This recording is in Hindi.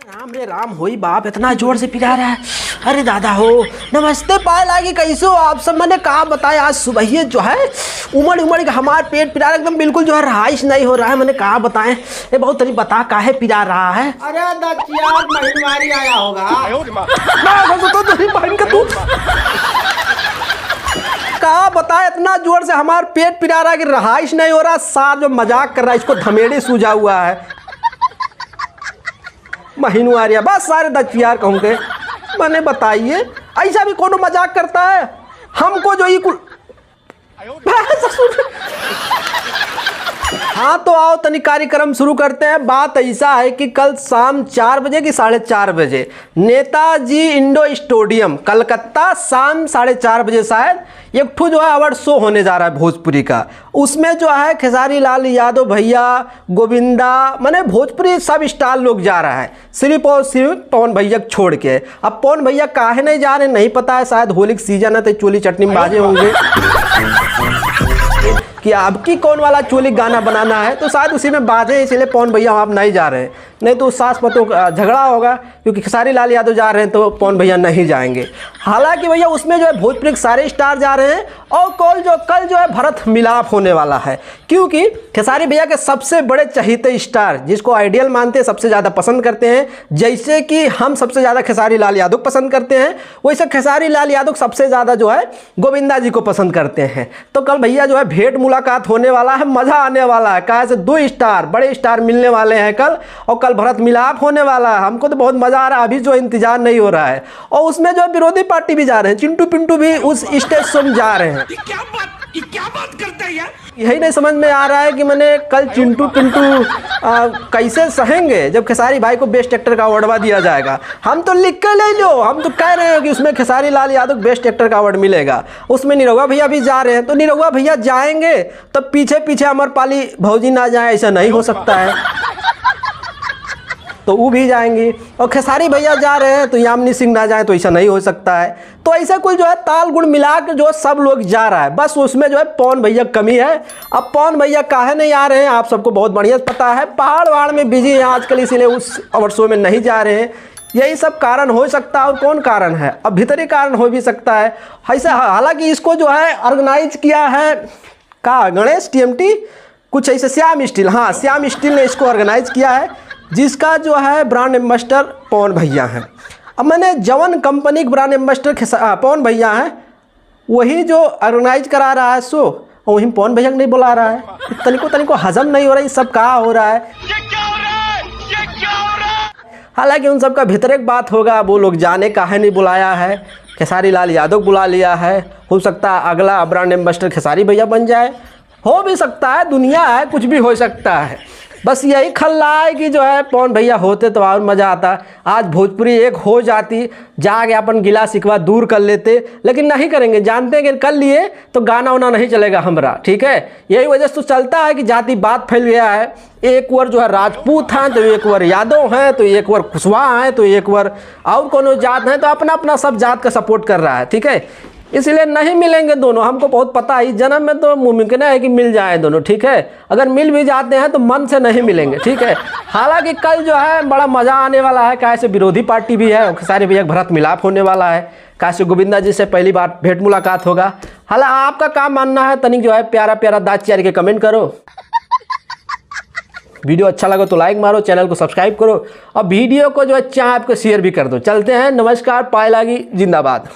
राम रे राम होई बाप, इतना जोर से पिला रहा है। अरे दादा हो, नमस्ते पाए लागी, कैसे हो आप सब। मैंने कहा बताए, आज सुबह ही जो है उमड़ उमड़ के हमारे पेट पिला एकदम बिल्कुल जो है रहाइश नहीं हो रहा है। मैंने कहा बताएं, ये बहुत तरी बता काहे पिला रहा है। अरे दचियार महिनवारी आया होगा। तू कहा बताए, इतना जोर से हमारे पेट पिला रहा है कि रहाइश नहीं हो रहा। सार जो मजाक कर रहा है, इसको धमेड़े सूझा हुआ है। महीनवारिया बस सारे दचियार कहूँगे। मैंने बताइए, ऐसा भी कोनो मजाक करता है हमको जो इकुल। हाँ तो आओ तनी कार्यक्रम शुरू करते हैं। बात ऐसा है कि कल शाम 4 बजे की 4:30 बजे नेताजी इंडो स्टेडियम कलकत्ता, शाम 4:30 बजे शायद एक ठो जो है अवार्ड शो होने जा रहा है भोजपुरी का। उसमें जो है खेसारी लाल यादव भैया, गोविंदा, माने भोजपुरी सब स्टार लोग जा रहा है, सिर्फ और सिर्फ पवन भैया छोड़ के। अब पवन भैया काहे नहीं जा रहे नहीं पता है, शायद होली का सीजन है तो चोली चटनी में बाजे होंगे कि आपकी कौन वाला चोली गाना बनाना है, तो शायद उसी में बाजे, इसलिए पवन भैया आप नहीं जा रहे हैं। नहीं तो सास पतों का झगड़ा होगा, क्योंकि खेसारी लाल यादव जा रहे हैं तो पवन भैया नहीं जाएंगे। हालांकि भैया उसमें जो है भोजपुरी के सारे स्टार जा रहे हैं। और कल जो है भरत मिलाप होने वाला है, क्योंकि खेसारी भैया के सबसे बड़े चहीते स्टार, जिसको आइडियल मानते हैं, सबसे ज़्यादा पसंद करते हैं, जैसे कि हम सबसे ज़्यादा खेसारी लाल यादव पसंद करते हैं, वैसे खेसारी लाल यादव सबसे ज़्यादा जो है गोविंदा जी को पसंद करते हैं। तो कल भैया जो है भेंट मुलाकात होने वाला है, मज़ा आने वाला है। कहा से 2 स्टार, बड़े स्टार मिलने वाले हैं कल, और कल भरत मिलाप होने वाला है। हमको तो बहुत मज़ा आ रहा है, अभी जो इंतजार नहीं हो रहा है। और उसमें जो विरोधी पार्टी भी जा रहे हैं, चिंटू पिंटू भी उस स्टेज शो में जा रहे हैं। ये क्या बात करता है यार। यही नहीं समझ में आ रहा है कि मैंने कल चिंटू पिंटू कैसे सहेंगे जब खेसारी भाई को बेस्ट एक्टर का अवार्ड दिया जाएगा। हम तो लिख कर ले लो, हम तो कह रहे हैं कि उसमें खेसारी लाल यादव बेस्ट एक्टर का अवार्ड मिलेगा। उसमें निरहुआ भैया भी जा रहे हैं, तो निरहुआ भैया जाएंगे तो पीछे पीछे अमरपाली भौजी ना जाए, ऐसा नहीं हो सकता है, तो वो भी जाएंगी। और खेसारी भैया जा रहे हैं तो यामिनी सिंह ना जाए, तो ऐसा नहीं हो सकता है। तो ऐसा कुल जो है ताल गुण मिला के जो सब लोग जा रहा है, बस उसमें जो है पवन भैया कमी है। अब पवन भैया काहे नहीं आ रहे हैं आप सबको बहुत बढ़िया पता है, पहाड़ वहाड़ में बिजी हैं आजकल, इसीलिए उस अवार्ड शो में नहीं जा रहे हैं। यही सब कारण हो सकता है। और कौन कारण है, अब भीतरी कारण हो भी सकता है ऐसा। हालांकि इसको जो है ऑर्गेनाइज किया है का गणेश TMT कुछ ऐसे, श्याम स्टील, हाँ श्याम स्टील ने इसको ऑर्गेनाइज किया है, जिसका जो है ब्रांड एम्बेसडर पवन भैया हैं। अब मैंने जवन कंपनी के ब्रांड एम्बेसडर पवन भैया हैं, वही जो ऑर्गेनाइज करा रहा है शो, और वहीं पवन भैया नहीं बुला रहा है। तनिको हजम नहीं हो रहा है, सब कहाँ हो रहा है। ये क्या हो रहा है, ये क्या हो रहा है। हालांकि उन सब का भीतर एक बात होगा, वो लोग जाने काहे नहीं बुलाया है। खेसारी लाल यादव बुला लिया है, हो सकता है अगला ब्रांड एम्बेसडर खेसारी भैया बन जाए, हो भी सकता है, दुनिया है, कुछ भी हो सकता है। बस यही खल्ला है कि जो है पवन भैया होते तो और मज़ा आता, आज भोजपुरी एक हो जाती, जाके अपन गिला शिकवा दूर कर लेते, लेकिन नहीं करेंगे, जानते हैं कि कर लिए तो गाना वाना नहीं चलेगा हमारा, ठीक है। यही वजह से तो चलता है कि जाति बात फैल गया है। एक बार जो है राजपूत हैं, तो एक बार यादव हैं, तो एक बार कुशवाहा हैं, तो एक बार और कोनो जात हैं, तो अपना अपना सब जात का सपोर्ट कर रहा है, ठीक है। इसलिए नहीं मिलेंगे दोनों, हमको बहुत पता है, जन्म में तो मुमकिन है कि मिल जाए दोनों, ठीक है। अगर मिल भी जाते हैं तो मन से नहीं मिलेंगे, ठीक है। हालांकि कल जो है बड़ा मज़ा आने वाला है, कैसे विरोधी पार्टी भी है, खेसारी भैया भरत मिलाप होने वाला है, कैसे गोविंदा जी से पहली बार भेंट मुलाकात होगा। हालांकि आपका काम मानना है, तनिक जो है प्यारा प्यारा दाँत चार के कमेंट करो। वीडियो अच्छा लगा तो लाइक मारो, चैनल को सब्सक्राइब करो, और वीडियो को जो है चाहे आपको शेयर भी कर दो। चलते हैं, नमस्कार, पाए लागी, जिंदाबाद।